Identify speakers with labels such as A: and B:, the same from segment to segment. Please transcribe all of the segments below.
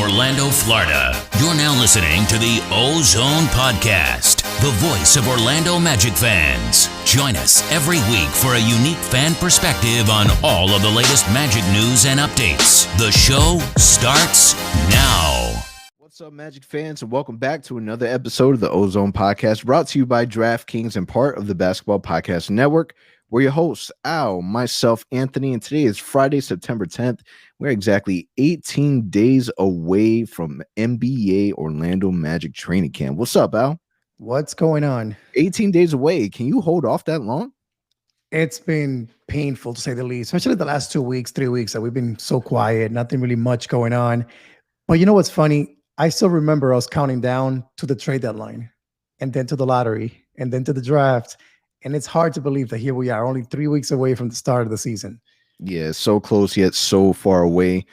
A: Orlando, Florida. You're now listening to the OZone Podcast, the voice of Orlando Magic fans. Join us every week for a unique fan perspective on all of the latest Magic news and updates. The show starts now.
B: What's up, Magic fans, and welcome back to another episode of the OZone Podcast, brought to you by DraftKings and part of the Basketball Podcast Network. We're your hosts, Al, myself, Anthony, and today is Friday, September 10th. We're exactly 18 days away from NBA Orlando Magic training camp. What's up, Al?
C: What's going on?
B: 18 days away. Can you hold off that long?
C: It's been painful, to say the least, especially the last 2 weeks, 3 weeks that we've been so quiet, nothing really much going on. But you know what's funny? I still remember I was counting down to the trade deadline and then to the lottery and then to the draft. And it's hard to believe that here we are, only 3 weeks away from the start of the season.
B: Yeah, so close yet so far away.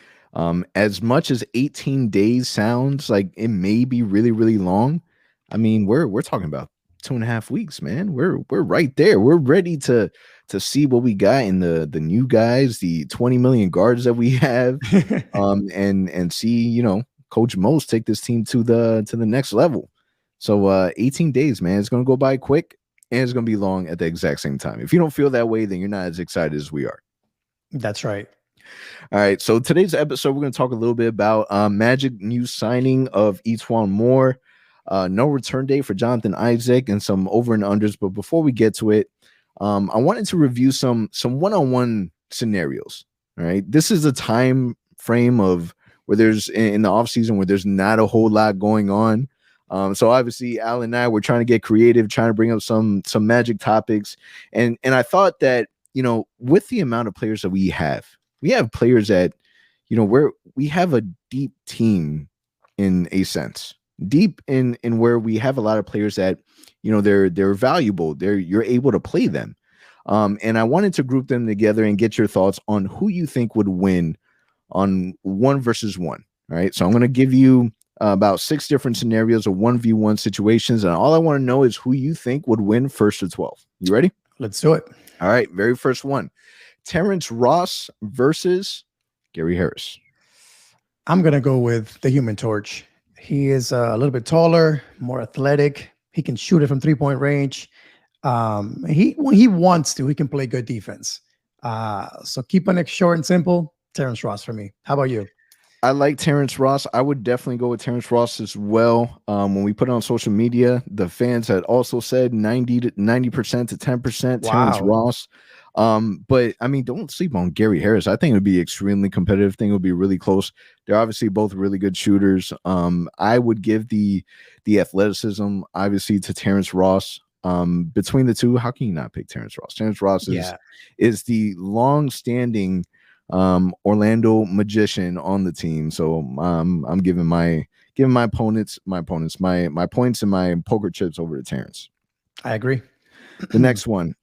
B: As much as 18 days sounds like it may be really, really long, I mean, we're talking about 2.5 weeks, man. We're right there. We're ready to see what we got in the new guys, the 20 million guards that we have, and see, you know, Coach Most take this team to the next level. So 18 days, man, it's gonna go by quick. And it's going to be long at the exact same time. If you don't feel that way, then you're not as excited as we are.
C: That's right.
B: All right. So today's episode, we're going to talk a little bit about Magic new signing of E'Twaun Moore, no return date for Jonathan Isaac, and some over and unders. But before we get to it, I wanted to review some one-on-one scenarios. All right. This is a time frame of where there's in the offseason where there's not a whole lot going on. So obviously Al and I were trying to get creative, trying to bring up some Magic topics. And I thought that, you know, with the amount of players that we have players that, you know, we have a deep team in a sense, deep in where we have a lot of players that, you know, they're valuable. You're able to play them. And I wanted to group them together and get your thoughts on who you think would win on 1 versus 1. All right. So I'm going to give you about 6 different scenarios of 1v1 situations. And all I want to know is who you think would win 1st to 12. You ready?
C: Let's do it.
B: All right. Very first one. Terrence Ross versus Gary Harris.
C: I'm going to go with the Human Torch. He is a little bit taller, more athletic. He can shoot it from 3-point range. When he wants to, he can play good defense. So keeping it short and simple, Terrence Ross for me. How about you?
B: I like Terrence Ross. I would definitely go with Terrence Ross as well. When we put it on social media, the fans had also said 90% to 10% Terrence Ross. But I mean, don't sleep on Gary Harris. I think it would be extremely competitive. I think it would be really close. They're obviously both really good shooters. I would give the athleticism obviously to Terrence Ross. Between the two, how can you not pick Terrence Ross? Terrence Ross is the long-standing Orlando magician on the team. So I'm giving my opponents my points and my poker chips over to Terrence.
C: I agree.
B: The next one.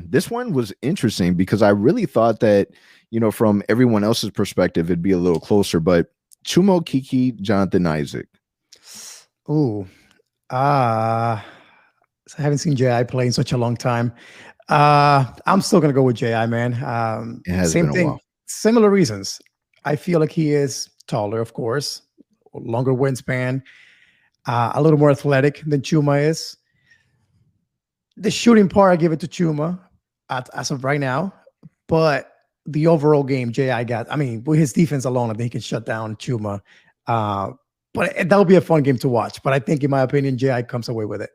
B: This one was interesting because I really thought that, you know, from everyone else's perspective, it'd be a little closer, but Chuma Okeke, Jonathan Isaac.
C: Ooh. I haven't seen J.I. play in such a long time. I'm still going to go with J.I., man.
B: It has
C: same
B: been a
C: thing.
B: while.
C: Similar reasons. I feel like he is taller, of course, longer wingspan, a little more athletic than Chuma is. The shooting part, I give it to Chuma as of right now. But the overall game, J.I. got, I mean, with his defense alone, I think he can shut down Chuma. But that'll be a fun game to watch. But I think, in my opinion, J.I. comes away with it.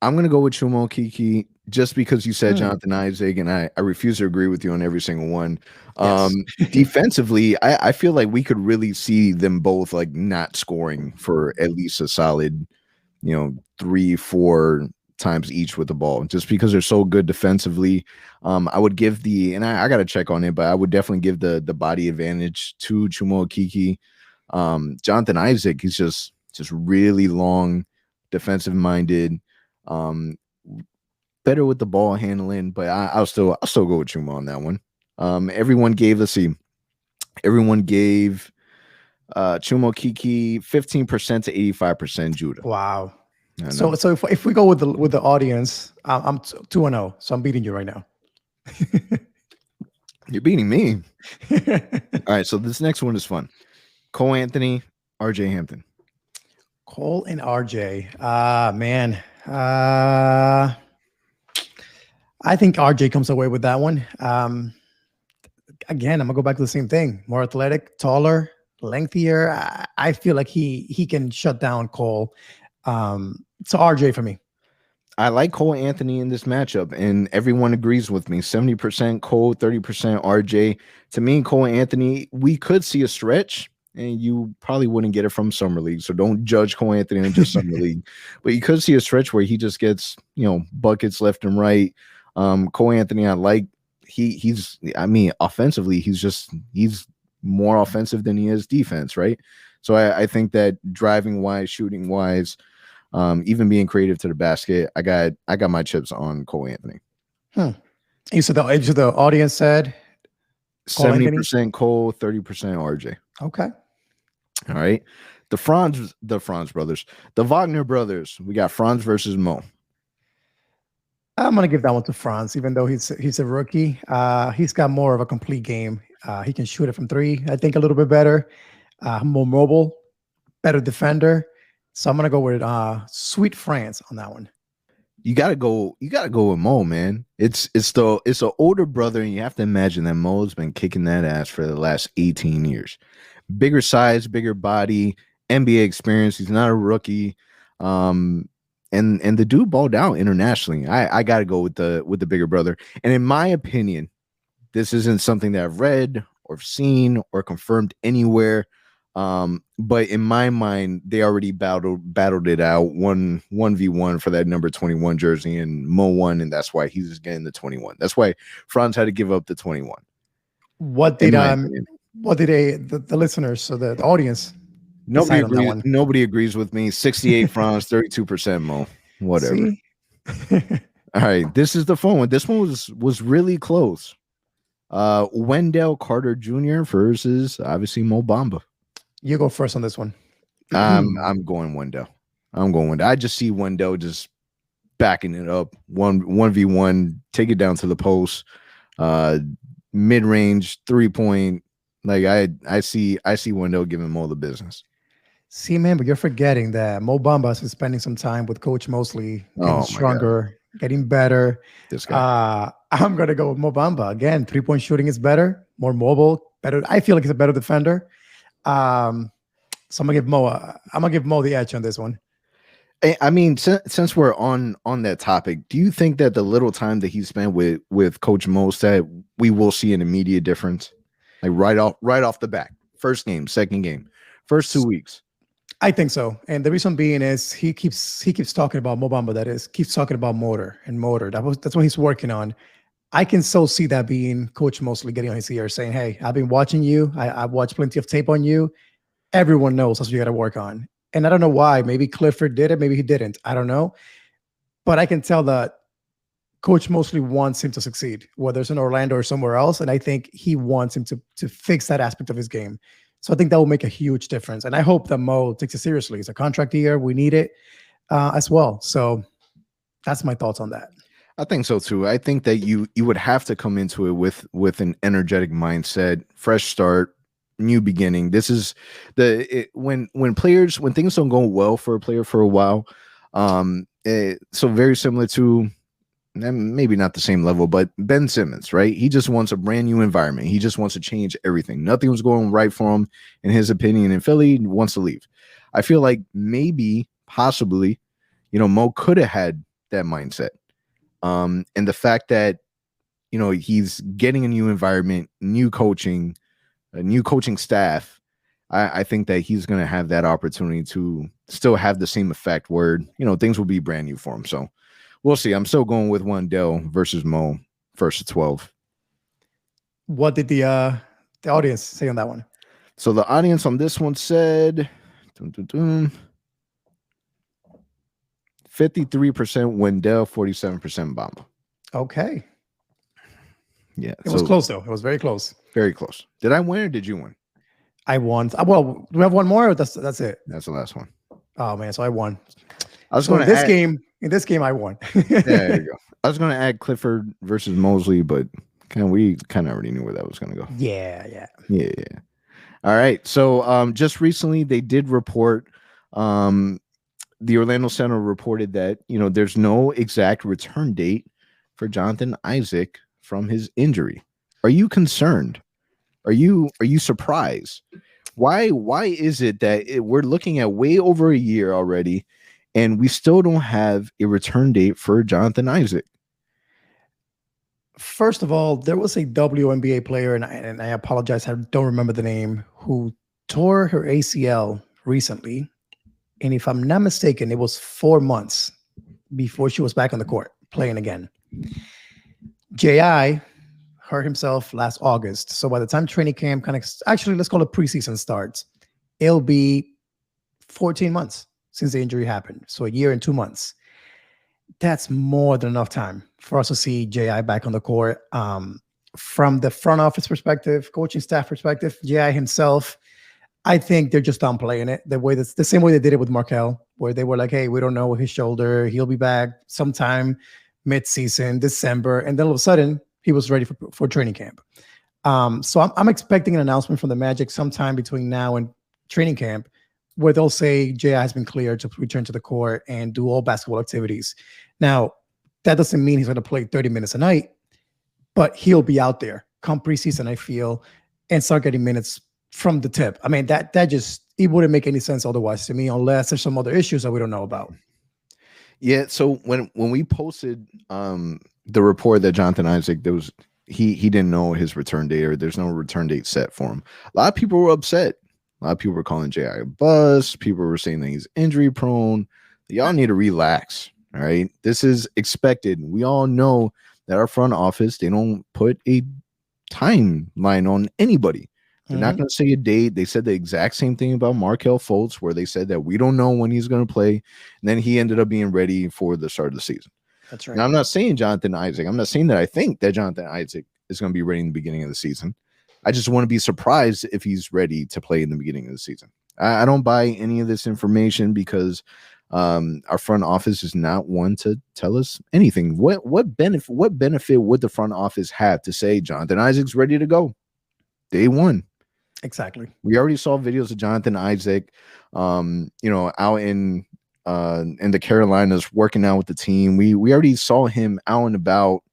B: I'm going to go with Chuma Okeke just because you said Jonathan Isaac, and I refuse to agree with you on every single one.
C: Yes.
B: Defensively, I feel like we could really see them both like not scoring for at least a solid, you know, 3-4 times each with the ball, just because they're so good defensively. I would give and I got to check on it, but I would definitely give the body advantage to Chuma Okeke. Jonathan Isaac, he's just really long, defensive minded. Better with the ball handling, but I'll still go with Chuma on that one. Everyone gave Chuma Okeke 15% to 85% Judah.
C: Wow. So if we go with the audience, I'm 2-0, so I'm beating you right now.
B: You're beating me. All right, so this next one is fun. Cole Anthony, RJ Hampton.
C: Cole and RJ. Man. I think RJ comes away with that one. Again, I'm gonna go back to the same thing. More athletic, taller, lengthier. I feel like he can shut down Cole. So RJ for me.
B: I like Cole Anthony in this matchup, and everyone agrees with me. 70% Cole, 30% RJ. To me, Cole Anthony, we could see a stretch, and you probably wouldn't get it from Summer League. So don't judge Cole Anthony in just Summer League. But you could see a stretch where he just gets, buckets left and right. Cole Anthony, I like. Offensively, he's more offensive than he is defense, right? So I think that driving wise, shooting wise, even being creative to the basket, I got my chips on Cole Anthony.
C: You said the audience said
B: 70% Cole, 30% RJ.
C: Okay.
B: All right. The Franz brothers, the Wagner brothers. We got Franz versus Mo.
C: I'm gonna give that one to Franz, even though he's a rookie. He's got more of a complete game. He can shoot it from three, I think, a little bit better. More mobile, better defender. So I'm gonna go with Sweet Franz on that one.
B: You gotta go with Mo, man. It's an older brother, and you have to imagine that Mo's been kicking that ass for the last 18 years. Bigger size, bigger body, NBA experience. He's not a rookie. And the dude balled out internationally. I gotta go with the bigger brother. And in my opinion, this isn't something that I've read or seen or confirmed anywhere. But in my mind, they already battled it out 1v1 for that number 21 jersey, and Mo won, and that's why he's getting the 21. That's why Franz had to give up the 21.
C: What did the listeners, so the audience?
B: Nobody agrees with me. 68 Franz, 32% Mo. Whatever. All right, this is the fun one. This one was really close. Wendell Carter Jr. versus obviously Mo Bamba.
C: You go first on this one.
B: I'm going Wendell. I just see Wendell just backing it up. 1v1, take it down to the post. Mid-range, 3-point. Like I see Wendell giving Mo the business.
C: See, man, but you're forgetting that Mo Bamba is spending some time with Coach Mosley, getting stronger, getting better.
B: This guy.
C: I'm gonna go with Mo Bamba again. 3-point shooting is better, more mobile, better. I feel like he's a better defender. So I'm gonna give Mo the edge on this one.
B: I mean, since we're on that topic, do you think that the little time that he spent with Coach Most that we will see an immediate difference, like right off the bat, first game, second game, first 2 weeks?
C: I think so, and the reason being is he keeps talking about Mo Bamba. Keeps talking about motor. That's what he's working on. I can so see that being Coach Mosley getting on his ear, saying, "Hey, I've been watching you. I've watched plenty of tape on you. Everyone knows that's what you got to work on." And I don't know why. Maybe Clifford did it. Maybe he didn't. I don't know. But I can tell that Coach Mosley wants him to succeed, whether it's in Orlando or somewhere else. And I think he wants him to fix that aspect of his game. So I think that will make a huge difference. And I hope that Mo takes it seriously. It's a contract year. We need it as well. So that's my thoughts on that.
B: I think so too. I think that you would have to come into it with an energetic mindset, fresh start, new beginning. This is when things don't go well for a player for a while. So very similar to, maybe not the same level, but Ben Simmons, right? He just wants a brand new environment. He just wants to change everything. Nothing was going right for him, in his opinion, in Philly. He wants to leave. I feel like maybe, possibly, Mo could have had that mindset. And the fact that, he's getting a new environment, new coaching, a new coaching staff, I think that he's going to have that opportunity to still have the same effect where, things will be brand new for him. So we'll see. I'm still going with Wendell versus Mo, first to 12.
C: What did the audience say on that one?
B: So the audience on this one said 53% Wendell, 47% Bamba.
C: Okay.
B: Yeah.
C: It was close, though. It was very close.
B: Very close. Did I win or did you win?
C: I won. Well, do we have one more? Or that's it.
B: That's the last one.
C: Oh man, so I won.
B: I was going to
C: in this game, I won.
B: There you go. I was going to add Clifford versus Mosley, but we kind of already knew where that was going to go.
C: Yeah.
B: Yeah. All right. So just recently they did report the Orlando Center reported that, there's no exact return date for Jonathan Isaac from his injury. Are you concerned? Are you surprised? Why is it that we're looking at way over a year already and we still don't have a return date for Jonathan Isaac?
C: First of all, there was a WNBA player, and I apologize, I don't remember the name, who tore her ACL recently. And if I'm not mistaken, it was 4 months before she was back on the court playing again. J.I. hurt himself last August. So by the time training camp actually, let's call it preseason starts, it'll be 14 months since the injury happened. So a year and 2 months. That's more than enough time for us to see J.I. back on the court. From the front office perspective, coaching staff perspective, J.I. himself, I think they're just downplaying it. The same way they did it with Markel, where they were like, hey, we don't know his shoulder. He'll be back sometime mid-season, December. And then all of a sudden, he was ready for training camp. So I'm expecting an announcement from the Magic sometime between now and training camp where they'll say J.I. has been cleared to return to the court and do all basketball activities. Now, that doesn't mean he's going to play 30 minutes a night, but he'll be out there come preseason, I feel, and start getting minutes from the tip. I mean, that just, it wouldn't make any sense otherwise to me, unless there's some other issues that we don't know about.
B: Yeah, so when we posted the report that Jonathan Isaac, there was he didn't know his return date, or there's no return date set for him. A lot of people were upset. A lot of people were calling J.I. a bust. People were saying that he's injury prone. Y'all need to relax. All right. This is expected. We all know that our front office, they don't put a timeline on anybody. They're not going to say a date. They said the exact same thing about Markel Fultz, where they said that we don't know when he's going to play. And then he ended up being ready for the start of the season.
C: That's right.
B: Now, I'm not saying Jonathan Isaac. I'm not saying that I think that Jonathan Isaac is going to be ready in the beginning of the season. I just want to be surprised if he's ready to play in the beginning of the season. I don't buy any of this information because our front office is not one to tell us anything. What benefit would the front office have to say Jonathan Isaac's ready to go day one?
C: Exactly.
B: We already saw videos of Jonathan Isaac, out in the Carolinas working out with the team. We already saw him out and about,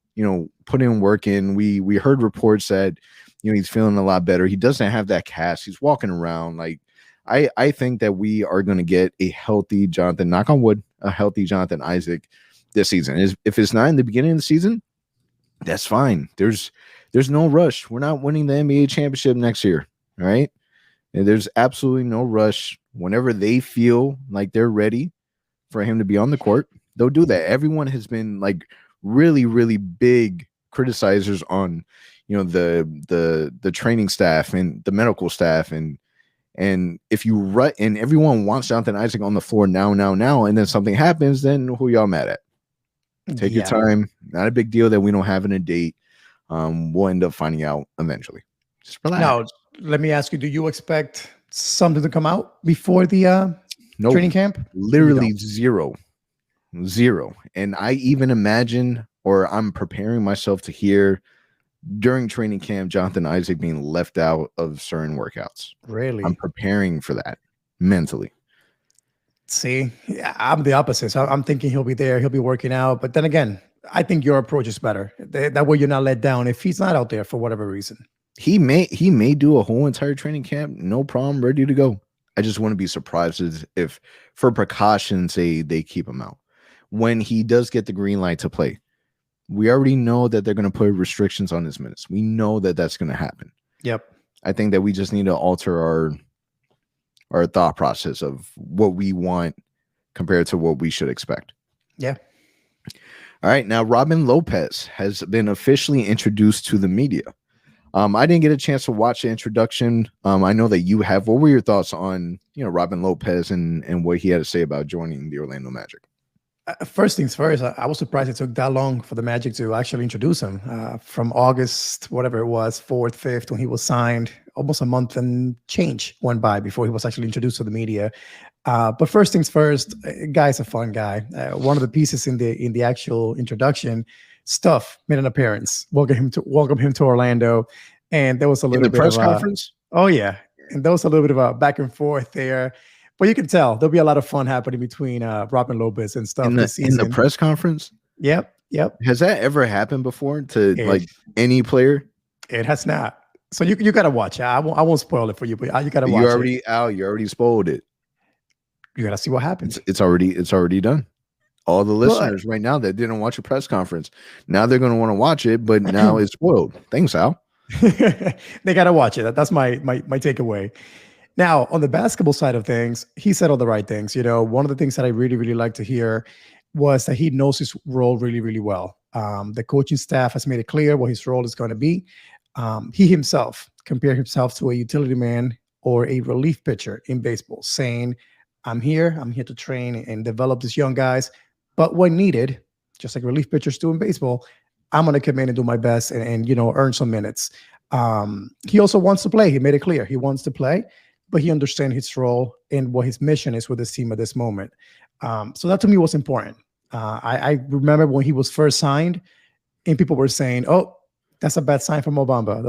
B: putting work in. We heard reports that, he's feeling a lot better. He doesn't have that cast. He's walking around. Like, I think that we are going to get a healthy Jonathan, knock on wood, a healthy Jonathan Isaac this season. If it's not in the beginning of the season, that's fine. There's no rush. We're not winning the NBA championship next year. All right. And there's absolutely no rush. Whenever they feel like they're ready for him to be on the court, they'll do that. Everyone has been like really, really big criticizers on, the training staff and the medical staff. And if you and everyone wants Jonathan Isaac on the floor now, and then something happens, then who y'all mad at? Take your time. Not a big deal that we don't have a date. We'll end up finding out eventually. Just relax.
C: Now, let me ask you, do you expect something to come out before the training camp?
B: Literally zero. And I even imagine, or I'm preparing myself to hear during training camp, Jonathan Isaac being left out of certain workouts.
C: Really?
B: I'm preparing for that mentally.
C: See, I'm the opposite. So I'm thinking he'll be there. He'll be working out. But then again, I think your approach is better. That way you're not let down if he's not out there for whatever reason.
B: He may do a whole entire training camp, no problem, ready to go. I just want to be surprised if for precaution's sake they keep him out. When he does get the green light to play, we already know that they're going to put restrictions on his minutes. We know that that's going to happen. Yep. I think that we just need to alter our thought process of what we want compared to what we should expect.
C: Yeah.
B: All right. Now, Robin Lopez has been officially introduced to the media. I didn't get a chance to watch the introduction. I know that you have. What were your thoughts on, Robin Lopez and what he had to say about joining the Orlando Magic?
C: First things first, I was surprised it took that long for the Magic to actually introduce him. From August, whatever it was, 4th, 5th, when he was signed, almost a month and change went by before he was actually introduced to the media. But first things first, guy's a fun guy. One of the pieces in the actual introduction, Stuff made an appearance. Welcome him to Orlando, and there was a little bit
B: press
C: of
B: conference.
C: Oh yeah, And there was a little bit of a back and forth there. But you can tell there'll be a lot of fun happening between Robin Lopez and stuff this
B: in the
C: season.
B: press conference.
C: Yep.
B: Has that ever happened before to like
C: It,
B: any player?
C: it has not. So you got to watch it. I won't spoil it for you, but you got to watch
B: You
C: it.
B: already out. You already spoiled it.
C: You got to see what happens.
B: It's already done. All the listeners right now that didn't watch a press conference, now they're going to want to watch it, but now it's spoiled. Thanks, Al.
C: They got to watch it. That's my takeaway. Now, on the basketball side of things, he said all the right things. You know, one of the things that I really, really like to hear was that he knows his role really, really well. The coaching staff has made it clear what his role is going to be. He himself compared himself to a utility man or a relief pitcher in baseball, saying, I'm here to train and develop these young guys. But when needed, just like relief pitchers do in baseball, I'm going to come in and do my best and earn some minutes. He also wants to play. He made it clear he wants to play, but he understands his role and what his mission is with this team at this moment. So that to me was important. I remember when he was first signed and people were saying, oh, that's a bad sign for Mo Bamba.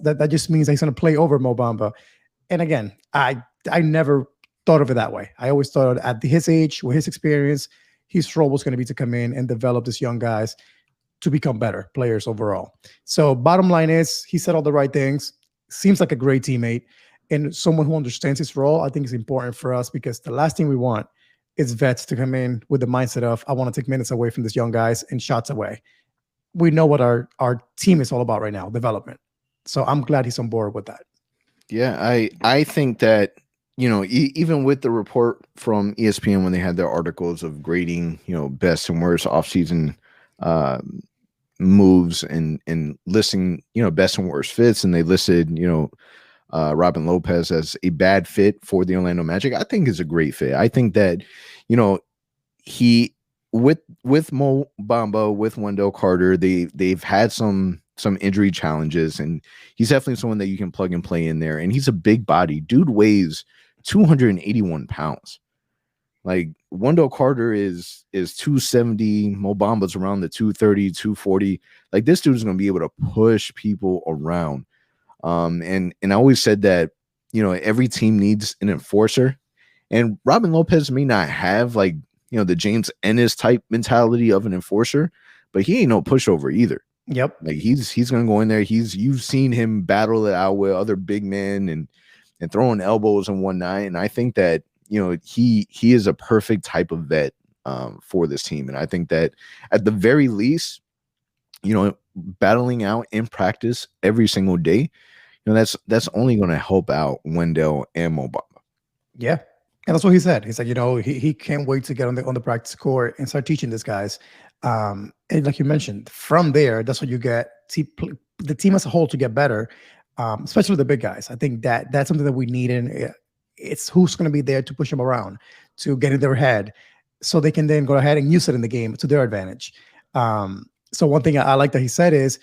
C: That just means that he's going to play over Mo Bamba. And again, I never thought of it that way. I always thought at his age, with his experience, his role was going to be to come in and develop these young guys to become better players overall. So bottom line is he said all the right things, seems like a great teammate and someone who understands his role. I think is important for us because the last thing we want is vets to come in with the mindset of, I want to take minutes away from these young guys and shots away. We know what our team is all about right now, development. So I'm glad he's on board with that.
B: Yeah, I think that, even with the report from ESPN when they had their articles of grading, best and worst offseason moves and listing, best and worst fits, and they listed, Robin Lopez as a bad fit for the Orlando Magic. I think is a great fit. I think that, he with Mo Bamba, with Wendell Carter, they've had some injury challenges, and he's definitely someone that you can plug and play in there. And he's a big body. Dude weighs 281 pounds. Like Wendell Carter is 270. Mo Bamba's around the 230, 240. Like this dude is going to be able to push people around. And I always said that, every team needs an enforcer, and Robin Lopez may not have like, the James Ennis type mentality of an enforcer, but he ain't no pushover either.
C: Yep.
B: Like he's going to go in there. You've seen him battle it out with other big men and throwing elbows and whatnot. And I think that, he is a perfect type of vet for this team. And I think that at the very least, battling out in practice every single day, that's only going to help out Wendell and Mo Bamba.
C: Yeah. And that's what he said. He's like, he can't wait to get on the practice court and start teaching these guys. And like you mentioned, from there, that's what you get the team as a whole to get better, especially the big guys. I think that's something that we need. And it's who's going to be there to push them around, to get in their head so they can then go ahead and use it in the game to their advantage. So one thing I like that he said is,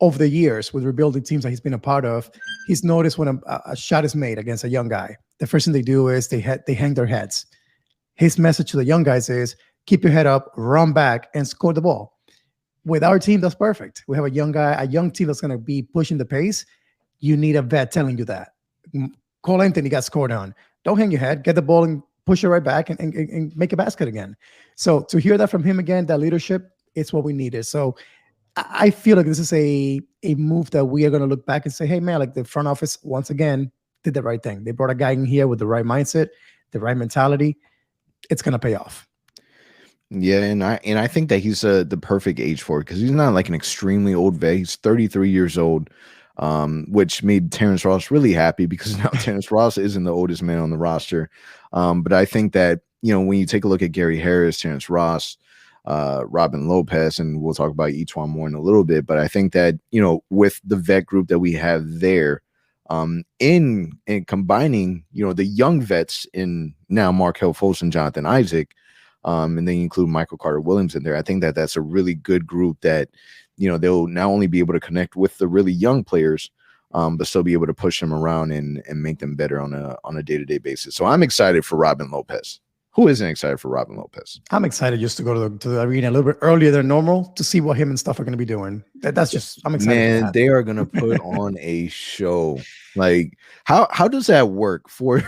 C: over the years with rebuilding teams that he's been a part of, he's noticed when a shot is made against a young guy, the first thing they do is they hang their heads. His message to the young guys is, keep your head up, run back, and score the ball. With our team, that's perfect. We have a young team that's going to be pushing the pace. You need a vet telling you that. Cole Anthony got scored on. Don't hang your head. Get the ball and push it right back and make a basket again. So to hear that from him again, that leadership, it's what we needed. So I feel like this is a move that we are going to look back and say, hey, man, like the front office, once again, did the right thing. They brought a guy in here with the right mindset, the right mentality. It's going to pay off.
B: Yeah, and I think that he's the perfect age for it because he's not like an extremely old vet. He's 33 years old, which made Terrence Ross really happy because now Terrence Ross isn't the oldest man on the roster. But I think that, when you take a look at Gary Harris, Terrence Ross, Robin Lopez, and we'll talk about each one more in a little bit. But I think that, with the vet group that we have there, in combining, the young vets in now Markelle Fultz and Jonathan Isaac, and then you include Michael Carter-Williams in there. I think that that's a really good group that, they'll not only be able to connect with the really young players, but still be able to push them around and make them better on a day-to-day basis. So I'm excited for Robin Lopez. Who isn't excited for Robin Lopez?
C: I'm excited just to go to the arena a little bit earlier than normal to see what him and stuff are going to be doing. That's just, I'm excited.
B: Man, they are gonna put on a show. Like, how does that work for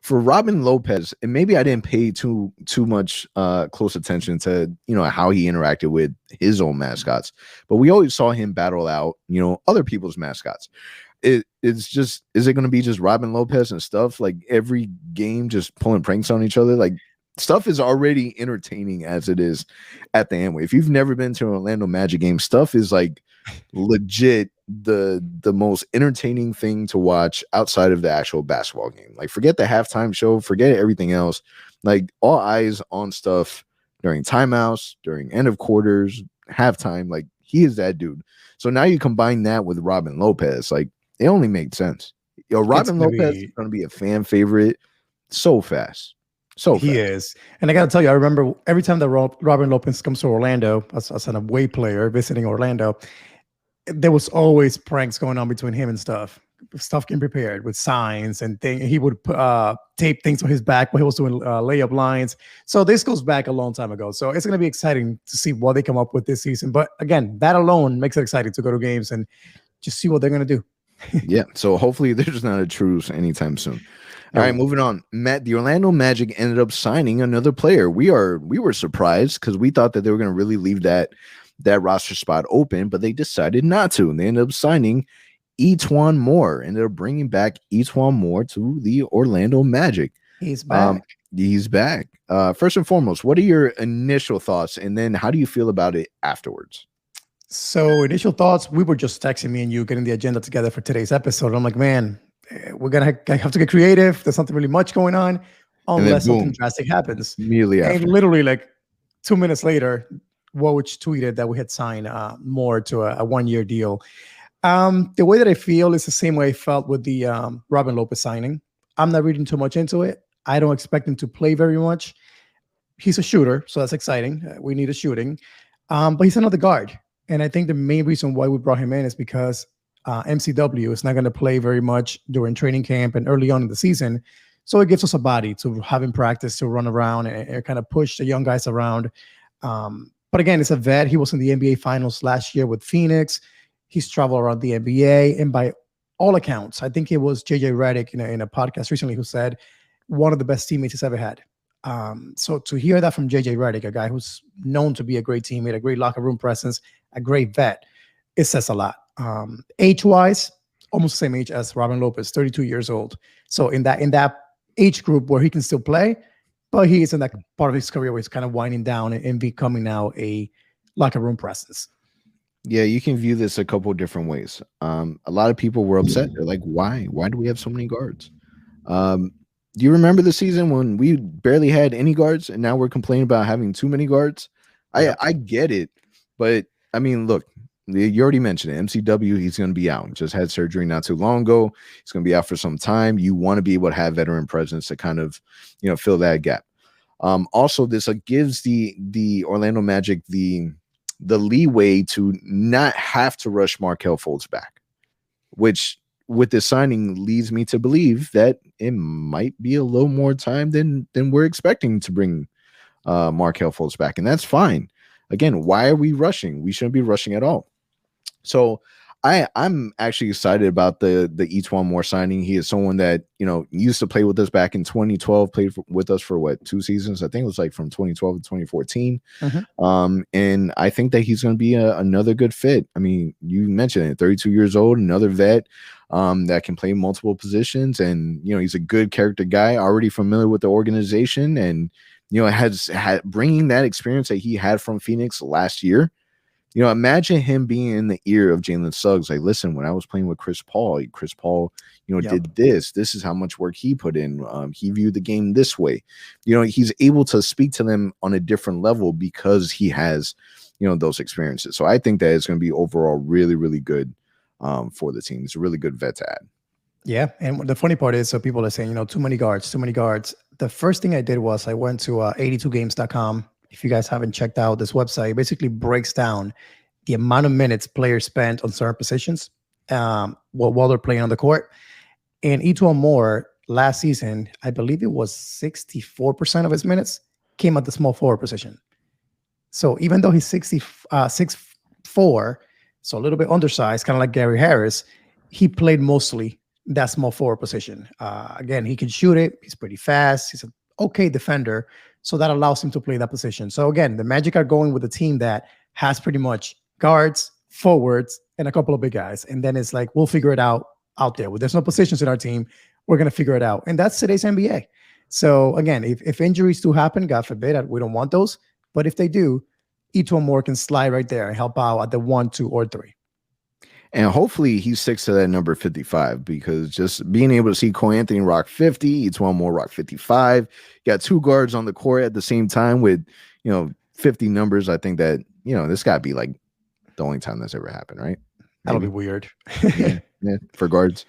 B: Robin Lopez? And maybe I didn't pay too much close attention to how he interacted with his own mascots, but we always saw him battle out other people's mascots. It's just, is it going to be just Robin Lopez and stuff like every game just pulling pranks on each other? Like, stuff is already entertaining as it is at the Amway. If you've never been to an Orlando Magic game, stuff is like legit the most entertaining thing to watch outside of the actual basketball game. Like, forget the halftime show, forget everything else. Like, all eyes on stuff during timeouts, during end of quarters, halftime. Like, he is that dude. So now you combine that with Robin Lopez, like, it only made sense. Robin Lopez is going to be a fan favorite so fast.
C: He is. And I got to tell you, I remember every time that Robin Lopez comes to Orlando as an away player visiting Orlando, there was always pranks going on between him and stuff getting prepared with signs and things. He would tape things on his back when he was doing layup lines. So this goes back a long time ago. So it's going to be exciting to see what they come up with this season. But again, that alone makes it exciting to go to games and just see what they're going to do.
B: Yeah. So hopefully there's not a truce anytime soon. All right, moving on. Matt, the Orlando Magic ended up signing another player. We were surprised because we thought that they were going to really leave that roster spot open, but they decided not to, and they ended up signing E'Twaun Moore, and they're bringing back E'Twaun Moore to the Orlando Magic.
C: He's back.
B: He's back. First and foremost, what are your initial thoughts, and then how do you feel about it afterwards?
C: So initial thoughts, we were just texting me and you getting the agenda together for today's episode. I'm like, man, we're gonna have to get creative. There's not really much going on unless something drastic happens.
B: Immediately after.
C: And literally like 2 minutes later, Woj tweeted that we had signed Moore to a 1-year deal. The way that I feel is the same way I felt with the Robin Lopez signing. I'm not reading too much into it. I don't expect him to play very much. He's a shooter, so that's exciting. We need a shooting. But he's another guard. And I think the main reason why we brought him in is because MCW is not going to play very much during training camp and early on in the season. So it gives us a body to have him practice, to run around and kind of push the young guys around. But again, it's a vet. He was in the NBA Finals last year with Phoenix. He's traveled around the NBA. And by all accounts, I think it was JJ Redick in a podcast recently who said one of the best teammates he's ever had. So to hear that from JJ Redick, a guy who's known to be a great teammate, a great locker room presence, a great vet, it says a lot. Age-wise, almost the same age as Robin Lopez, 32 years old. So in that age group where he can still play, but he is in that part of his career where he's kind of winding down and becoming now a locker room presence.
B: Yeah, you can view this a couple of different ways. A lot of people were upset. They're like, why? Why do we have so many guards? Do you remember the season when we barely had any guards and now we're complaining about having too many guards? I get it. But, I mean, look, you already mentioned it. MCW, he's going to be out. Just had surgery not too long ago. He's going to be out for some time. You want to be able to have veteran presence to kind of, fill that gap. Also, this gives the Orlando Magic the leeway to not have to rush Markelle Fultz back, which with this signing leads me to believe that it might be a little more time than we're expecting to bring Markelle Fultz back. And that's fine. Again, why are we rushing? We shouldn't be rushing at all. So I'm actually excited about the E'Twaun Moore signing. He is someone that, used to play with us back in 2012, played with us for 2 seasons. I think it was like from 2012 to 2014. Mm-hmm. And I think that he's going to be another good fit. I mean, you mentioned it, 32 years old, another vet that can play multiple positions. And, he's a good character guy, already familiar with the organization. And, has had bringing that experience that he had from Phoenix last year. Imagine him being in the ear of Jalen Suggs. Like, listen, when I was playing with Chris Paul, did this. This is how much work he put in. He viewed the game this way. He's able to speak to them on a different level because he has, those experiences. So I think that it's going to be overall really, really good for the team. It's a really good vet to add. Yeah.
C: And the funny part is, so people are saying, too many guards. The first thing I did was I went to 82games.com. If you guys haven't checked out this website, it basically breaks down the amount of minutes players spent on certain positions while they're playing on the court. And E'Twaun Moore, last season, I believe it was 64% of his minutes came at the small forward position. So even though he's 6'4", so a little bit undersized, kind of like Gary Harris, he played mostly that small forward position. Again, he can shoot it. He's pretty fast. He's an okay defender. So that allows him to play that position. So again, the Magic are going with a team that has pretty much guards, forwards, and a couple of big guys. And then it's like, we'll figure it out there. Well, there's no positions in our team. We're going to figure it out. And that's today's NBA. So again, if injuries do happen, God forbid, we don't want those. But if they do, Etuan Moore can slide right there and help out at the 1, 2, or 3.
B: And hopefully he sticks to that number 55, because just being able to see Cole Anthony rock 50, Etuan Moore rock 55, you got two guards on the court at the same time with, 50 numbers. I think that, this got to be like the only time that's ever happened, right?
C: That'll be weird.
B: yeah, for guards.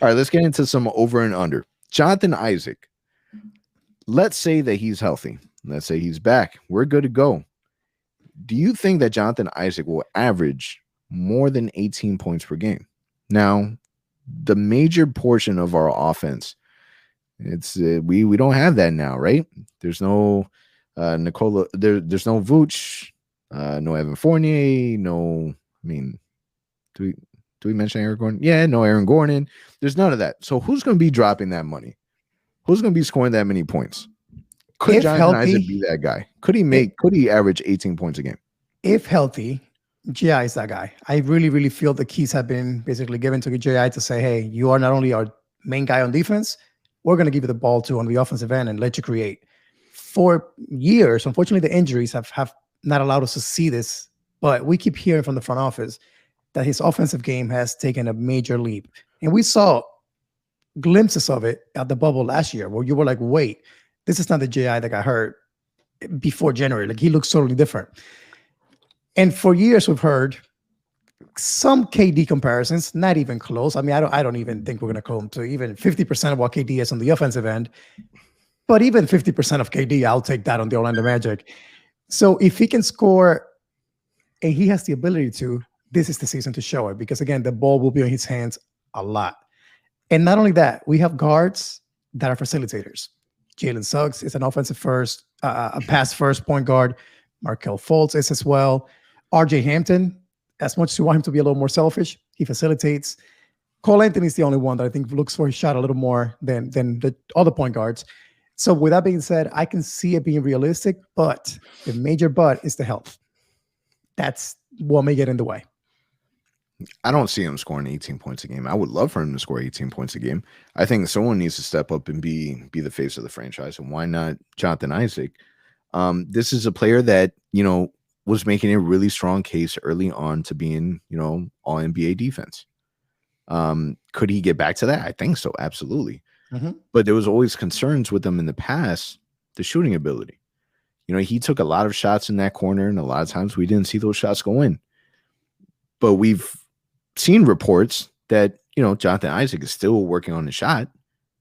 B: All right, let's get into some over and under. Jonathan Isaac. Let's say that he's healthy. Let's say he's back. We're good to go. Do you think that Jonathan Isaac will average more than 18 points per game? Now, the major portion of our offense, it's we don't have that now, right? There's no Nikola. There's no Vooch, no Evan Fournier, no. I mean, do we mention Aaron Gordon? Yeah, no Aaron Gordon. There's none of that. So who's going to be dropping that money? Who's going to be scoring that many points? Could Jonathan Isaac be that guy? Could he average 18 points a game?
C: If healthy, J.I. is that guy. I really, really feel the keys have been basically given to J.I. to say, hey, you are not only our main guy on defense, we're going to give you the ball too on the offensive end and let you create. For years, unfortunately, the injuries have not allowed us to see this, but we keep hearing from the front office that his offensive game has taken a major leap. And we saw glimpses of it at the bubble last year where you were like, wait, this is not the J.I. that got hurt before January. Like, he looks totally different. And for years, we've heard some KD comparisons, not even close. I mean, I don't even think we're going to come to even 50% of what KD is on the offensive end. But even 50% of KD, I'll take that on the Orlando Magic. So if he can score, and he has the ability to, this is the season to show it. Because again, the ball will be in his hands a lot. And not only that, we have guards that are facilitators. Jalen Suggs is an offensive first, a pass first point guard. Markelle Fultz is as well. RJ Hampton, as much as you want him to be a little more selfish, he facilitates. Cole Anthony is the only one that I think looks for his shot a little more than the other point guards. So with that being said, I can see it being realistic, but the major but is the health. That's what may get in the way.
B: I don't see him scoring 18 points a game. I would love for him to score 18 points a game. I think someone needs to step up and be the face of the franchise. And why not Jonathan Isaac? This is a player that, was making a really strong case early on to being, all NBA defense. Could he get back to that? I think so. Absolutely. Mm-hmm. But there was always concerns with him in the past, the shooting ability. He took a lot of shots in that corner, and a lot of times we didn't see those shots go in. But we've seen reports that, Jonathan Isaac is still working on the shot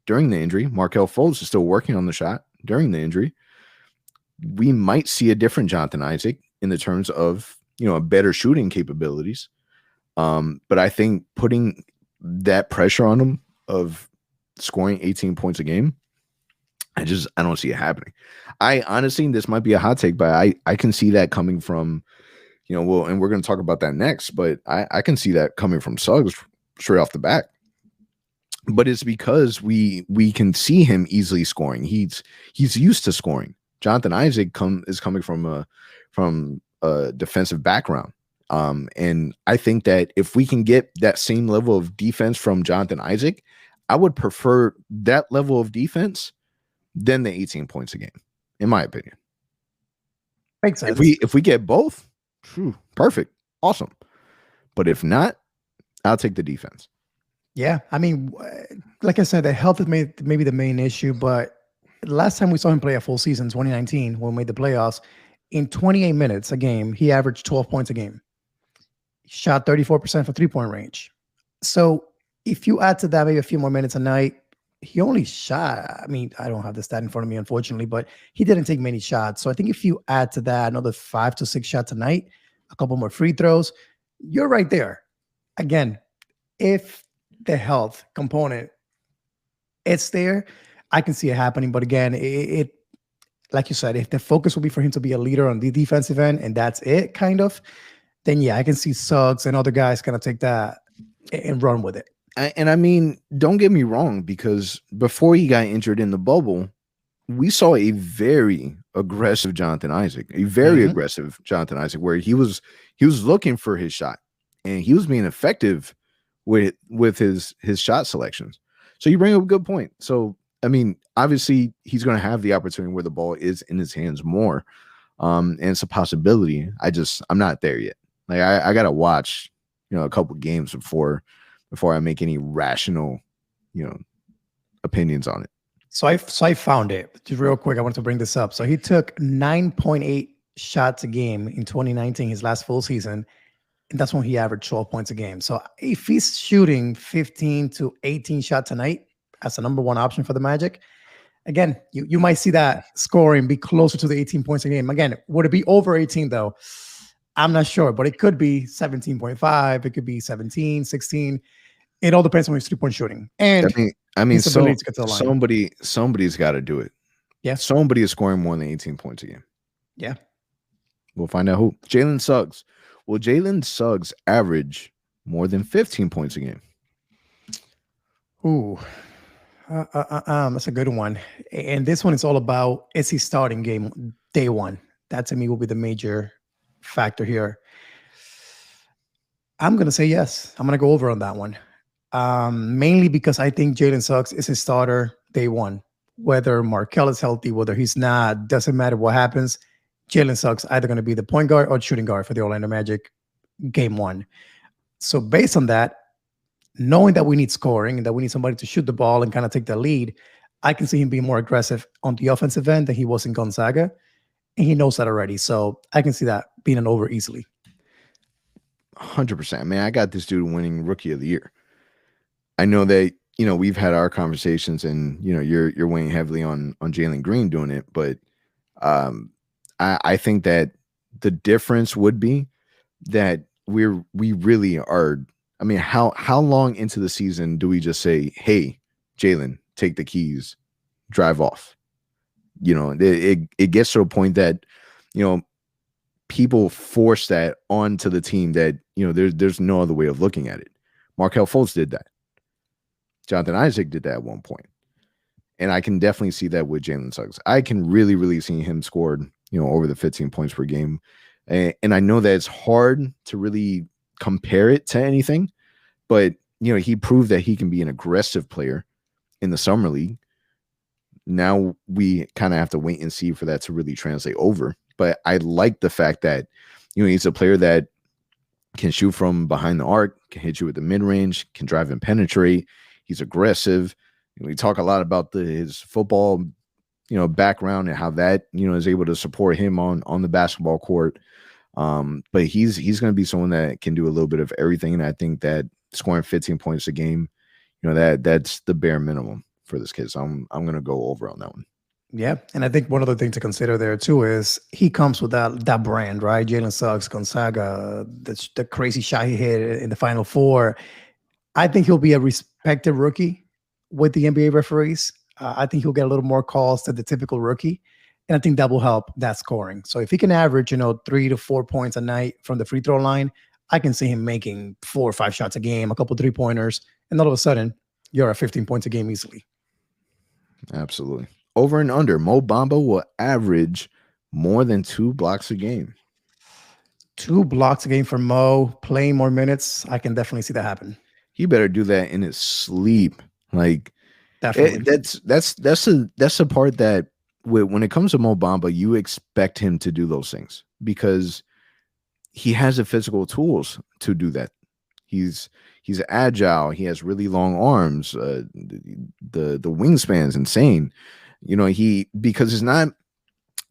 B: during the injury. Markelle Fultz is still working on the shot during the injury. We might see a different Jonathan Isaac in the terms of, better shooting capabilities. But I think putting that pressure on him of scoring 18 points a game, I don't see it happening. I honestly, this might be a hot take, but I can see that coming from, and we're going to talk about that next, but I can see that coming from Suggs straight off the bat. But it's because we can see him easily scoring. He's used to scoring. Jonathan Isaac is coming from a defensive background. And I think that if we can get that same level of defense from Jonathan Isaac, I would prefer that level of defense than the 18 points a game, in my opinion.
C: Makes sense.
B: If we get both, perfect, awesome. But if not, I'll take the defense.
C: Yeah, I mean, like I said, the health is maybe the main issue, but last time we saw him play a full season, 2019, when we made the playoffs, in 28 minutes a game, he averaged 12 points a game. He shot 34% for three-point range. So if you add to that maybe a few more minutes a night, he only shot, I mean, I don't have the stat in front of me, unfortunately, but he didn't take many shots. So I think if you add to that another 5 to 6 shots a night, a couple more free throws, you're right there. Again, if the health component it's there. I can see it happening. But again, it like you said, if the focus will be for him to be a leader on the defensive end and that's it, kind of, then yeah, I can see Suggs and other guys kind of take that and run with it.
B: And I mean, don't get me wrong, because before he got injured in the bubble, we saw a very aggressive Jonathan Isaac, where he was looking for his shot and he was being effective with his shot selections. So you bring up a good point. So I mean, obviously he's going to have the opportunity where the ball is in his hands more. And it's a possibility. I'm not there yet. Like I got to watch, a couple games before I make any rational, opinions on it.
C: So I found it just real quick. I want to bring this up. So he took 9.8 shots a game in 2019, his last full season. And that's when he averaged 12 points a game. So if he's shooting 15 to 18 shots a night as the number one option for the Magic, again, you might see that scoring be closer to the 18 points a game. Again, would it be over 18 though? I'm not sure, but it could be 17.5. It could be 17, 16. It all depends on his 3-point shooting. And
B: I mean, somebody's got to do it.
C: Yeah.
B: Somebody is scoring more than 18 points a game.
C: Yeah.
B: We'll find out who. Jalen Suggs. Will Jalen Suggs average more than 15 points a game?
C: Ooh. That's a good one. And this one is all about, is he starting game day one? That to me will be the major factor here. I'm going to say yes. I'm going to go over on that one. Mainly because I think Jalen Suggs is his starter day one. Whether Markelle is healthy, whether he's not, doesn't matter what happens. Jalen Suggs either going to be the point guard or shooting guard for the Orlando Magic game one. So based on that, knowing that we need scoring and that we need somebody to shoot the ball and kind of take the lead, I can see him being more aggressive on the offensive end than he was in Gonzaga. And he knows that already. So I can see that being an over easily.
B: 100%. Man, I got this dude winning Rookie of the Year. I know that, we've had our conversations and, you're weighing heavily on Jalen Green doing it. But I think that the difference would be that we really are. I mean, how long into the season do we just say, hey, Jalen, take the keys, drive off? It gets to a point that, people force that onto the team that, there's no other way of looking at it. Markelle Fultz did that. Jonathan Isaac did that at one point. And I can definitely see that with Jalen Suggs. I can really, really see him scored, over the 15 points per game. And I know that it's hard to really compare it to anything, but, he proved that he can be an aggressive player in the summer league. Now we kind of have to wait and see for that to really translate over. But I like the fact that, he's a player that can shoot from behind the arc, can hit you with the mid-range, can drive and penetrate. He's aggressive. We talk a lot about his football, background and how that, is able to support him on the basketball court. But he's going to be someone that can do a little bit of everything. And I think that scoring 15 points a game, that's the bare minimum for this kid. So I'm going to go over on that one.
C: Yeah. And I think one other thing to consider there too is he comes with that brand, right? Jalen Suggs, Gonzaga, the crazy shot he hit in the Final Four. I think he'll be a respected rookie with the NBA referees. I think he'll get a little more calls than the typical rookie. And I think that will help that scoring. So if he can average, 3 to 4 points a night from the free throw line, I can see him making 4 or 5 shots a game, a couple 3-pointers, and all of a sudden you're at 15 points a game easily.
B: Absolutely. Over and under, Mo Bamba will average more than 2 blocks a game.
C: 2 blocks a game for Mo, playing more minutes. I can definitely see that happen.
B: He better do that in his sleep. Like,
C: definitely.
B: That's the part that when it comes to Mo Bamba, you expect him to do those things because he has the physical tools to do that. He's agile. He has really long arms. The wingspan's insane. Because it's not.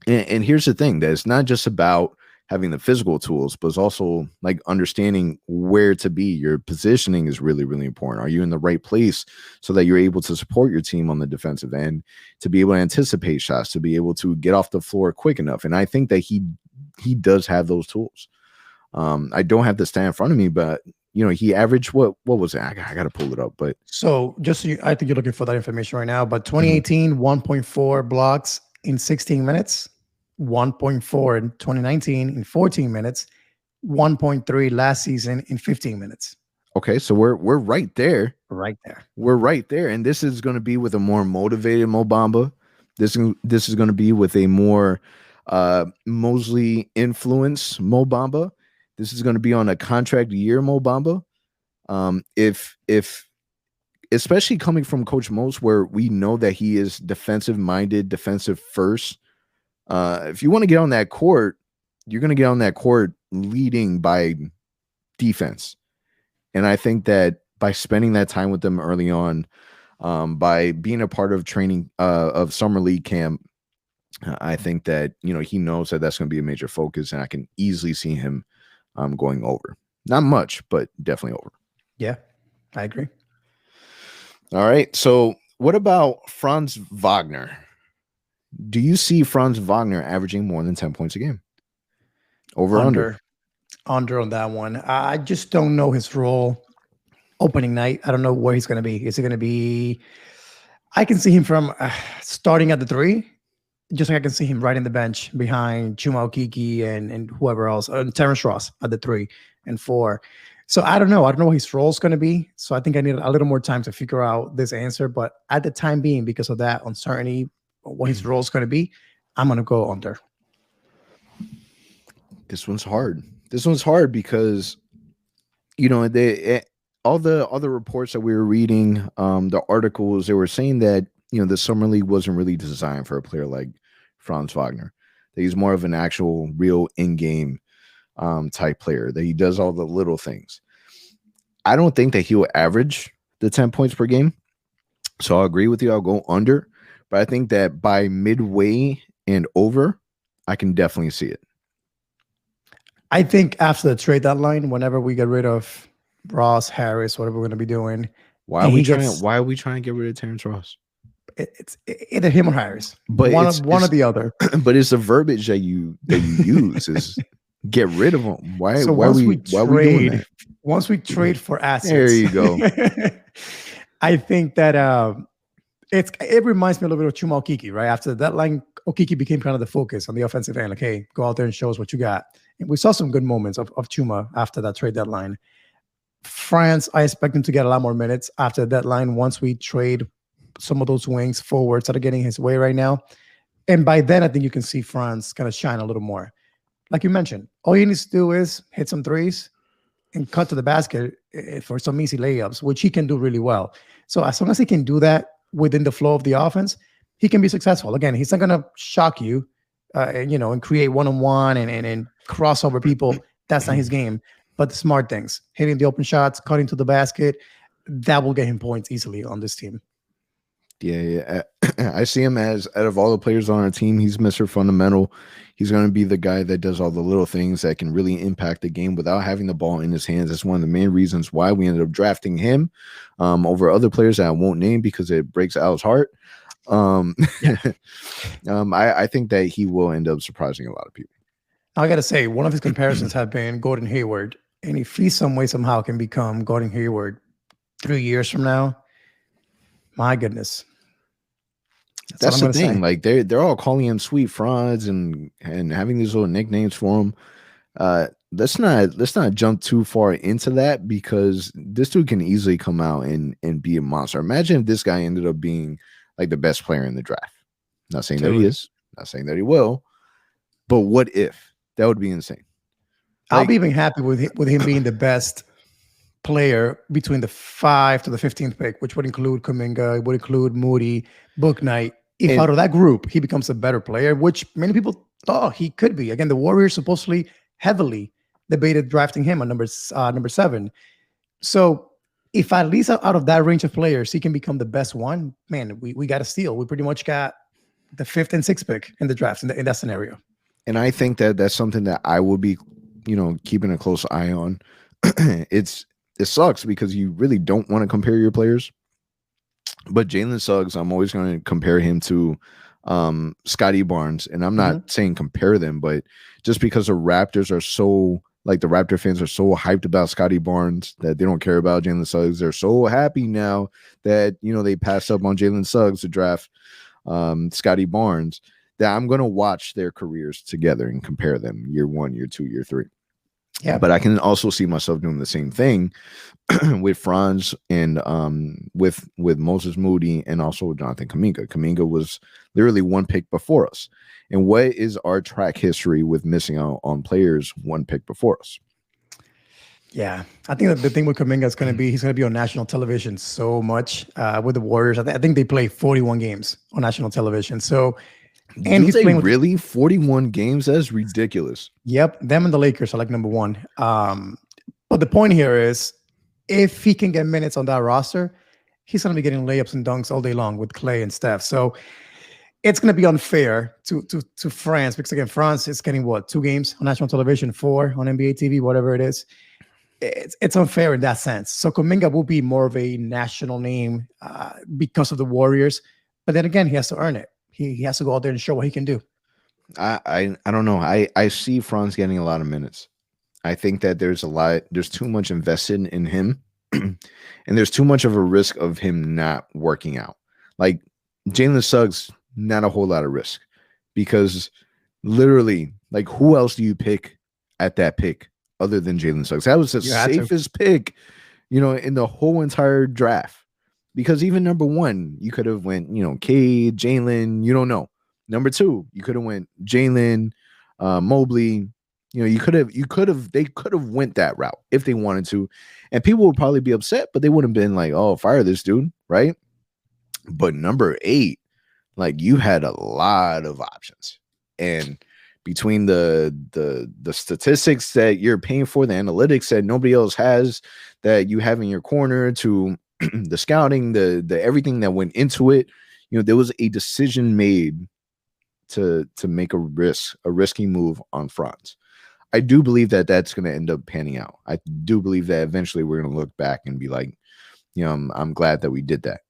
B: And here's the thing: that it's not just about having the physical tools, but it's also like understanding where to be. Your positioning is really, really important. Are you in the right place so that you're able to support your team on the defensive end, to be able to anticipate shots, to be able to get off the floor quick enough? And I think that he does have those tools. I don't have the stat in front of me, but he averaged what was it? I got to pull it up, but
C: So I think you're looking for that information right now, but 2018, 1.4 blocks in 16 minutes, 1.4 in 2019 in 14 minutes, 1.3 last season in 15 minutes.
B: okay, so we're right there.
C: Right there.
B: We're right there, and this is going to be with a more motivated Mo Bamba. This is going to be with a more Mosley influence Mo Bamba. This is going to be on a contract year Mo Bamba. If especially coming from Coach Mose, where we know that he is defensive minded, defensive first. If you want to get on that court, you're going to get on that court leading by defense. And I think that by spending that time with them early on, by being a part of training of summer league camp, I think that he knows that that's going to be a major focus, and I can easily see him going over. Not much, but definitely over.
C: Yeah, I agree.
B: All right. So what about Franz Wagner? Do you see Franz Wagner averaging more than 10 points a game? Over or under?
C: Under on that one. I just don't know his role opening night. I don't know where he's going to be. Is it going to be? I can see him from starting at the 3, just like I can see him right in the bench behind Chuma Okeke and whoever else, Terrence Ross at the 3 and 4. So I don't know. I don't know what his role is going to be. So I think I need a little more time to figure out this answer. But at the time being, because of that uncertainty, what his role is going to be, I'm going to go under.
B: This one's hard. This one's hard because, all the other reports that we were reading, the articles, they were saying that, the summer league wasn't really designed for a player like Franz Wagner. That he's more of an actual real in-game type player, that he does all the little things. I don't think that he will average the 10 points per game. So I'll agree with you. I'll go under. But I think that by midway and over, I can definitely see it.
C: I think after the trade deadline, whenever we get rid of Ross, Harris, whatever we're going to be doing,
B: why are we trying to get rid of Terrence Ross?
C: It's either him or Harris,
B: but
C: one or the other.
B: But it's the verbiage that you use is get rid of him. Why are we doing that?
C: Once we trade for assets,
B: there you go.
C: I think that it reminds me a little bit of Chuma Okeke, right? After the deadline, Okeke became kind of the focus on the offensive end. Like, hey, go out there and show us what you got. And we saw some good moments of Chuma after that trade deadline. France, I expect him to get a lot more minutes after the deadline once we trade some of those wings forwards that are getting his way right now. And by then, I think you can see France kind of shine a little more. Like you mentioned, all he needs to do is hit some threes and cut to the basket for some easy layups, which he can do really well. So as long as he can do that within the flow of the offense, he can be successful. Again, he's not going to shock you, and create one-on-one and cross over people. That's not his game. But the smart things, hitting the open shots, cutting to the basket, that will get him points easily on this team.
B: Yeah. I see him as, out of all the players on our team, he's Mr. Fundamental. He's going to be the guy that does all the little things that can really impact the game without having the ball in his hands. That's one of the main reasons why we ended up drafting him over other players that I won't name because it breaks Al's heart. I think that he will end up surprising a lot of people.
C: I got to say, one of his comparisons have been Gordon Hayward. And if he some way, somehow can become Gordon Hayward 3 years from now, my goodness.
B: That's the thing. Say. Like they're all calling him Sweet Franz and having these little nicknames for him. Let's not jump too far into that because this dude can easily come out and be a monster. Imagine if this guy ended up being like the best player in the draft. Not saying that he is, not saying that he will, but what if? That would be insane.
C: I'll be even happy with him being the best player between the 5 to the 15th pick, which would include Kuminga, would include Moody, Bouknight. If out of that group he becomes a better player, which many people thought he could be. Again, the Warriors supposedly heavily debated drafting him at number 7. So if at least out of that range of players he can become the best one, man, we got a steal. We pretty much got the 5th and 6th pick in the draft in that scenario.
B: And I think that that's something that I will be, keeping a close eye on. It sucks because you really don't want to compare your players. But Jalen Suggs, I'm always going to compare him to Scotty Barnes. And I'm not saying compare them, but just because the Raptors are so Like the Raptor fans are so hyped about Scotty Barnes that they don't care about Jalen Suggs. They're so happy now that, you know, they passed up on Jalen Suggs to draft Scotty Barnes, that I'm going to watch their careers together and compare them year 1, year 2, year 3.
C: Yeah.
B: But I can also see myself doing the same thing with Franz and with Moses Moody and also Jonathan Kuminga. Kuminga was literally one pick before us. And what is our track history with missing out on players one pick before us?
C: Yeah, I think that the thing with Kuminga is going to be he's going to be on national television so much with the Warriors. I think they play 41 games on national television. So, and he's playing with,
B: really 41 games. That's ridiculous.
C: Yep, them and the Lakers are like number one. But the point here is, if he can get minutes on that roster, he's going to be getting layups and dunks all day long with Clay and Steph. So it's going to be unfair to France, because again, France is getting what, 2 games on national television, 4 on NBA TV, whatever it is. It's unfair in that sense. So Kuminga will be more of a national name because of the Warriors, but then again, he has to earn it. He has to go out there and show what he can do.
B: I don't know. I see Franz getting a lot of minutes. I think that there's too much invested in him, and there's too much of a risk of him not working out. Like Jalen Suggs, not a whole lot of risk, because literally, like, who else do you pick at that pick other than Jalen Suggs? That was the safest pick, you know, in the whole entire draft. Because even number 1, you could have went, you know, Cade, Jalen, you don't know. Number 2, you could have went Jalen, Mobley. You know, they could have went that route if they wanted to. And people would probably be upset, but they wouldn't have been like, oh, fire this dude, right? But number 8, like, you had a lot of options. And between the statistics that you're paying for, the analytics that nobody else has, that you have in your corner, to the scouting, the everything that went into it, you know, there was a decision made to make a risky move on Franz. I do believe that that's going to end up panning out. I do believe that eventually we're going to look back and be like, you know, I'm glad that we did that.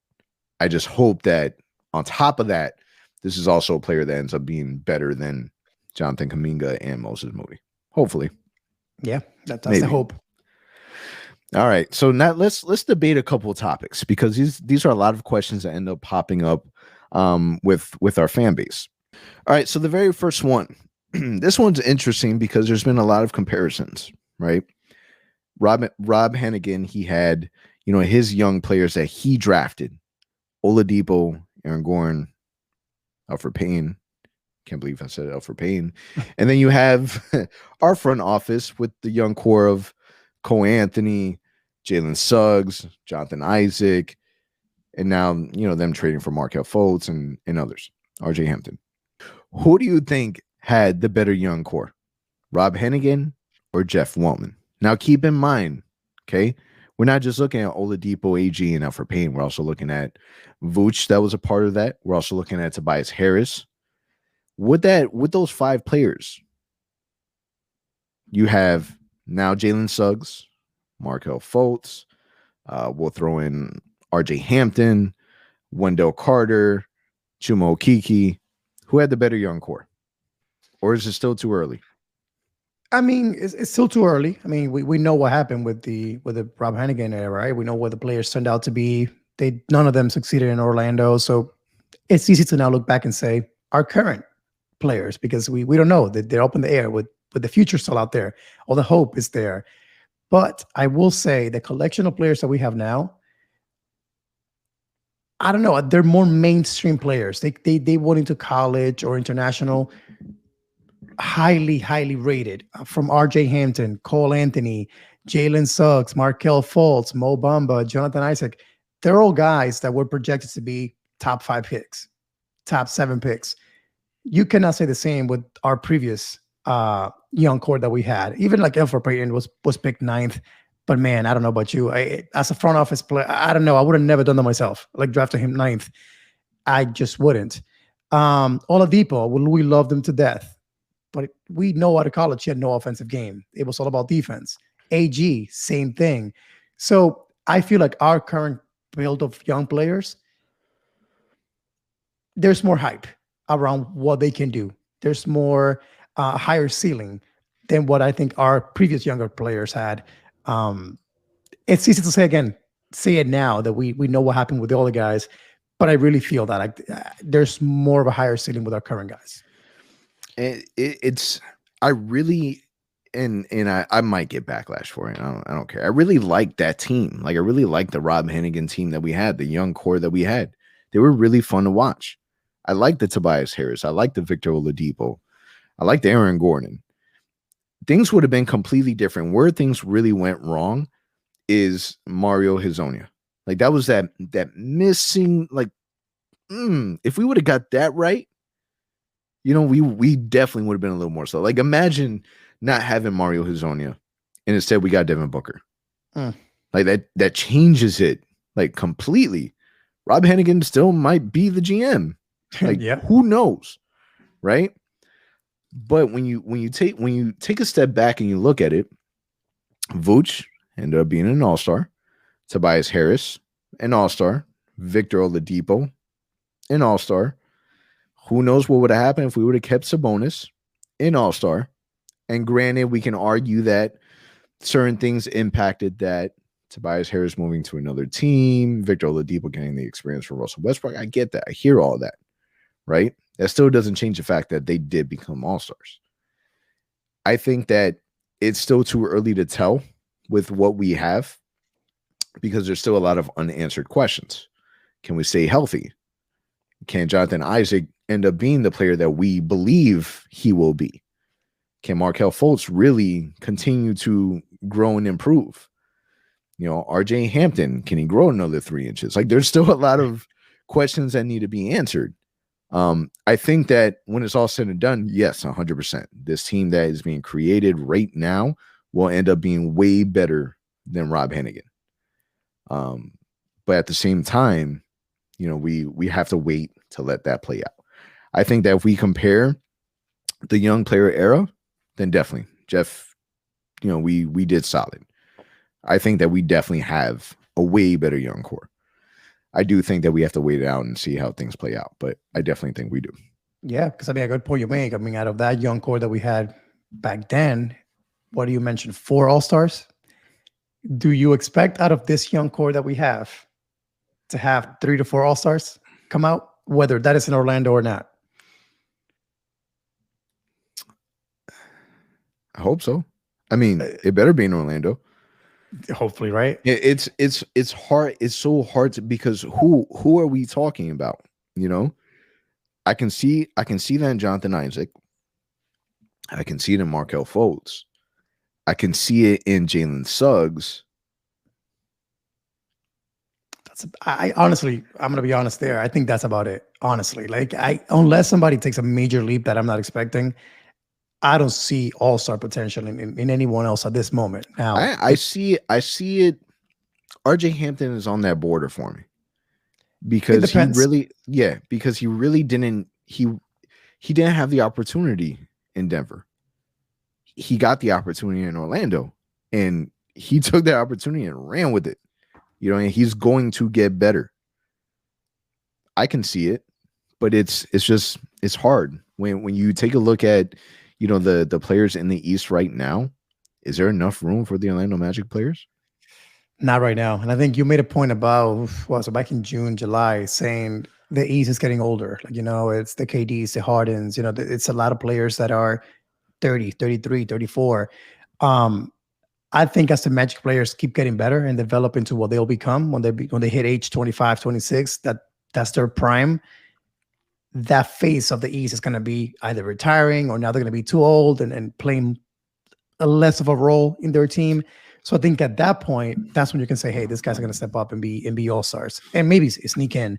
B: I just hope that on top of that, this is also a player that ends up being better than Jonathan Kuminga and Moses Moody. Hopefully.
C: Yeah, that's the hope.
B: All right, so now let's debate a couple of topics, because these are a lot of questions that end up popping up with our fan base. All right, so the very first one, this one's interesting because there's been a lot of comparisons, right? Rob Hennigan, he had, you know, his young players that he drafted: Oladipo, Aaron Gordon, Alfred Payne. Can't believe I said Alfred Payne. And then you have our front office with the young core of Cole Anthony, Jalen Suggs, Jonathan Isaac, and now, you know, them trading for Markelle Fultz and others, RJ Hampton. Who do you think had the better young core, Rob Hennigan or Jeff Weltman? Now, keep in mind, okay, we're not just looking at Oladipo, AG, and Alfred Payne. We're also looking at Vooch, that was a part of that. We're also looking at Tobias Harris. With those 5 players, you have now Jalen Suggs, Markelle Fultz. We'll throw in RJ Hampton, Wendell Carter, Chuma Okeke. Who had the better young core? Or is it still too early?
C: I mean, it's still too early. I mean, we know what happened with the Rob Hennigan era, right? We know what the players turned out to be. None of them succeeded in Orlando. So it's easy to now look back and say our current players, because we don't know, that they're up in the air with the future still out there. All the hope is there. But I will say the collection of players that we have now, I don't know, they're more mainstream players. They went into college or international, highly rated, from RJ Hampton, Cole Anthony, Jalen Suggs, Markelle Fultz, Mo Bamba, Jonathan Isaac. They're all guys that were projected to be top 5 picks, top 7 picks. You cannot say the same with our previous young core that we had. Even like Alfred Payton was picked 9th. But man, I don't know about you. As a front office player, I don't know. I would have never done that myself. Like drafting him 9th. I just wouldn't. Oladipo, we loved him to death. But we know out of college he had no offensive game. It was all about defense. AG, same thing. So I feel like our current build of young players, there's more hype around what they can do. There's more higher ceiling. than what I think our previous younger players had. It's easy to say it now that we know what happened with the older guys, but I really feel that there's more of a higher ceiling with our current guys.
B: It's I really and I might get backlash for it. I don't care. I really like that team. Like I really like the Rob Hennigan team that we had, the young core that we had. They were really fun to watch. I like the Tobias Harris. I like the Victor Oladipo. I like the Aaron Gordon. Things would have been completely different. Where things really went wrong is Mario Hezonja. Like that was that missing, like, if we would have got that right, we definitely would have been a little more so. Like imagine not having Mario Hezonja and instead we got Devin Booker. Like that changes it like completely. Rob Hennigan still might be the GM. Like who knows? Right? But when you take a step back and you look at it, Vooch ended up being an all-star. Tobias Harris, an all-star. Victor Oladipo, an all-star. Who knows what would have happened if we would have kept Sabonis, an all-star. And granted, we can argue that certain things impacted that. Tobias Harris moving to another team, Victor Oladipo getting the experience for Russell Westbrook. I get that. I hear all that, right? That still doesn't change the fact that they did become all-stars. I think that it's still too early to tell with what we have because there's still a lot of unanswered questions. Can we stay healthy? Can Jonathan Isaac end up being the player that we believe he will be? Can Markelle Fultz really continue to grow and improve? RJ Hampton, can he grow another 3 inches? Like there's still a lot of questions that need to be answered. I think that when it's all said and done, yes, 100%. This team that is being created right now will end up being way better than Rob Hennigan. But at the same time, we have to wait to let that play out. I think that if we compare the young player era, then definitely, Jeff, we did solid. I think that we definitely have a way better young core. I do think that we have to wait it out and see how things play out, but I definitely think we do.
C: Yeah, because a good point you make. Out of that young core that we had back then, what do you mention? 4 all-stars? Do you expect out of this young core that we have to have 3 to 4 all-stars come out, whether that is in Orlando or not?
B: I hope so. It better be in Orlando.
C: Hopefully, right?
B: It's hard. It's so hard because who are we talking about? I can see that in Jonathan Isaac. I can see it in Markelle Fultz. I can see it in Jalen Suggs.
C: I honestly, I'm gonna be honest there. I think that's about it. Honestly, unless somebody takes a major leap that I'm not expecting, I don't see all-star potential in anyone else at this moment. Now,
B: I see it. RJ Hampton is on that border for me because he really didn't have the opportunity in Denver. He got the opportunity in Orlando and he took that opportunity and ran with it. And he's going to get better. I can see it, but it's hard when you take a look at the players in the East right now. Is there enough room for the Orlando Magic players?
C: Not right now. And I think you made a point about, so back in June, July, saying the East is getting older. It's the KDs, the Hardens, it's a lot of players that are 30, 33, 34. I think as the Magic players keep getting better and develop into what they'll become when they hit age 25, 26, that's their prime. That face of the East is going to be either retiring or now they're going to be too old and playing a less of a role in their team. So I think at that point, that's when you can say, hey, this guy's going to step up and be all-stars and maybe sneak in.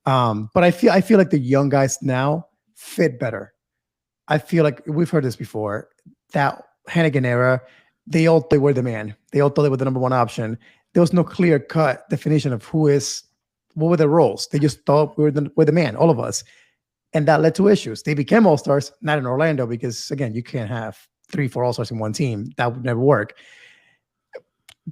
C: But I feel like the young guys now fit better. I feel like we've heard this before. That Hennigan era, they all thought they were the man. They all thought they were the number one option. There was no clear-cut definition of what were their roles. They just thought we're the man, all of us. And that led to issues. They became all-stars, not in Orlando, because, again, you can't have 3-4 all-stars in one team. That would never work.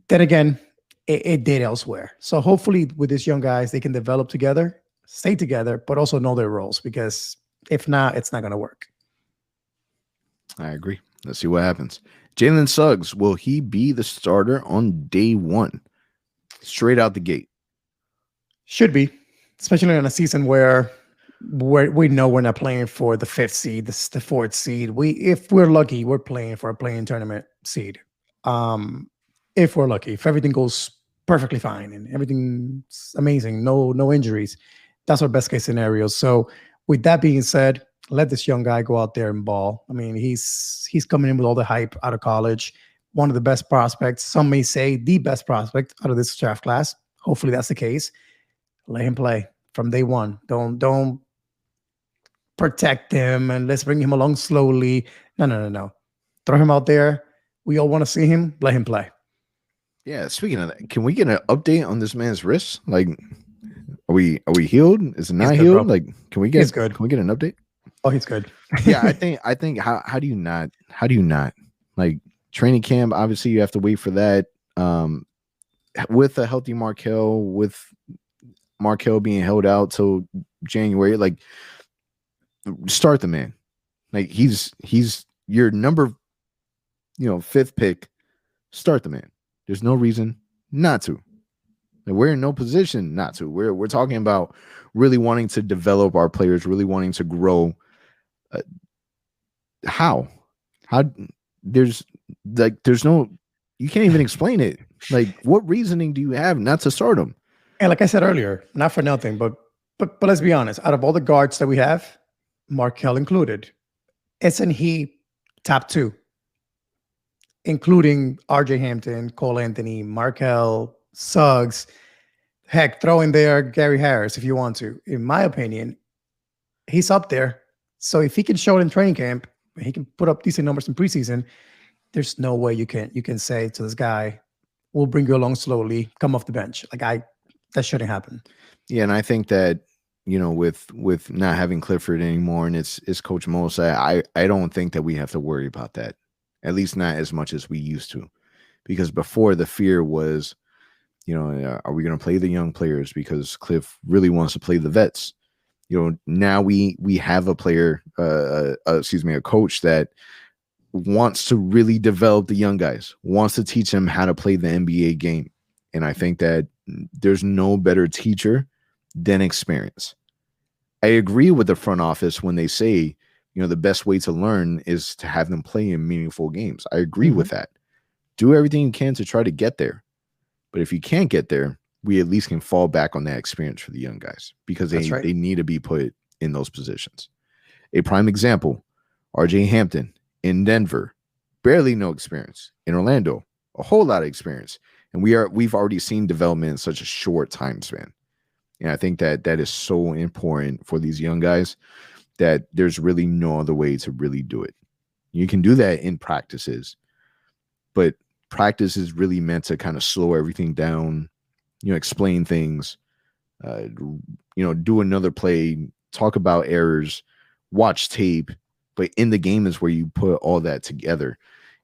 C: Then again, it did elsewhere. So hopefully with these young guys, they can develop together, stay together, but also know their roles, because if not, it's not going to work.
B: I agree. Let's see what happens. Jalen Suggs, will he be the starter on day one? Straight out the gate.
C: Should be, especially in a season where we know we're not playing for the 5th seed, the 4th seed. If we're lucky, we're playing for a playing tournament seed. If we're lucky, if everything goes perfectly fine and everything's amazing, no injuries, that's our best case scenario. So with that being said, let this young guy go out there and ball. I mean, he's coming in with all the hype out of college. One of the best prospects. Some may say the best prospect out of this draft class. Hopefully that's the case. Let him play from day one. Don't protect him and let's bring him along slowly. No. Throw him out there. We all want to see him. Let him play.
B: Yeah, speaking of that, can we get an update on this man's wrist? Like, are we healed? Is it not
C: good,
B: healed?
C: bro.
B: Like, can we get
C: good.
B: Can we get an update?
C: Oh, he's good.
B: Yeah, I think how do you not like training camp? Obviously, you have to wait for that. With a healthy Markel, with Markel being held out till January, like start the man. Like he's your number, 5th pick. Start the man. There's no reason not to. And we're in no position not to. We're talking about really wanting to develop our players, really wanting to grow. How there's no, you can't even explain it. Like, what reasoning do you have not to start them?
C: And like I said earlier, not for nothing, but let's be honest. Out of all the guards that we have, Markel included, isn't he top 2? Including RJ Hampton, Cole Anthony, Markel, Suggs. Heck, throw in there Gary Harris if you want to. In my opinion, he's up there. So if he can show it in training camp, he can put up decent numbers in preseason. There's no way you can say to this guy, we'll bring you along slowly, come off the bench. That shouldn't happen.
B: Yeah, and I think that, with not having Clifford anymore and it's Coach Mosa, I don't think that we have to worry about that. At least not as much as we used to. Because before, the fear was, are we going to play the young players because Cliff really wants to play the vets? Now we have a player, a coach that wants to really develop the young guys, wants to teach them how to play the NBA game. And I think that there's no better teacher than experience. I agree with the front office when they say, the best way to learn is to have them play in meaningful games. I agree with that. Do everything you can to try to get there. But if you can't get there, we at least can fall back on that experience for the young guys because they need to be put in those positions. A prime example, RJ Hampton in Denver, barely no experience. In Orlando, a whole lot of experience. And we've already seen development in such a short time span. And I think that is so important for these young guys that there's really no other way to really do it. You can do that in practices, but practice is really meant to kind of slow everything down, explain things, do another play, talk about errors, watch tape, but in the game is where you put all that together.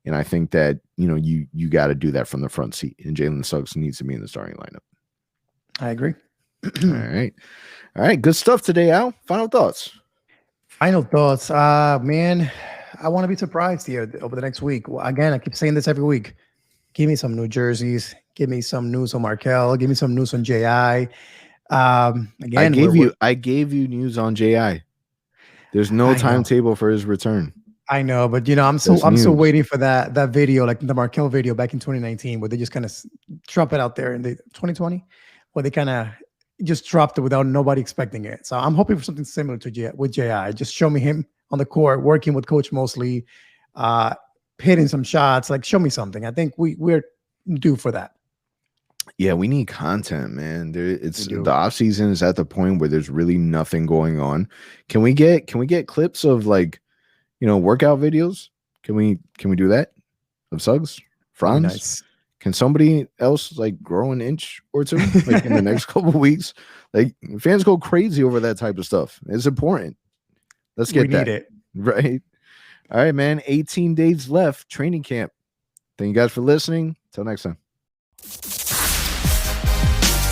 B: And I think that, you got to do that from the front seat, and Jalen Suggs needs to be in the starting lineup.
C: I agree.
B: All right. Good stuff today, Al. Final thoughts.
C: Man, I want to be surprised here over the next week. Well, again, I keep saying this every week. Give me some new jerseys. Give me some news on Markel. Give me some news on JI. Again,
B: I gave you news on JI. There's no timetable for his return.
C: I know, but I'm still waiting for that video, like the Markel video back in 2019, where they just kind of drop it out there in the 2020, where they kind of just dropped it without nobody expecting it. So I'm hoping for something similar to with JI. Just show me him on the court, working with Coach Mosley, hitting some shots. Like, show me something. I think we're due for that.
B: Yeah, we need content, man. The off season is at the point where there's really nothing going on. Can we get clips of workout videos? Can we do that? Of Suggs? Franz?
C: Nice.
B: Can somebody else grow an inch or two in the next couple of weeks? Fans go crazy over that type of stuff. It's important. Let's get that.
C: We need it.
B: Right. All right, man. 18 days left. Training camp. Thank you guys for listening. Till next time.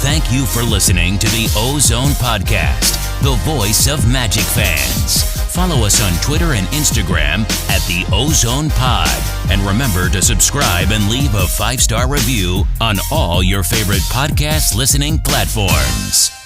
A: Thank you for listening to the OZone Podcast, the voice of Magic fans. Follow us on Twitter and Instagram at the OZone Pod. And remember to subscribe and leave a 5-star review on all your favorite podcast listening platforms.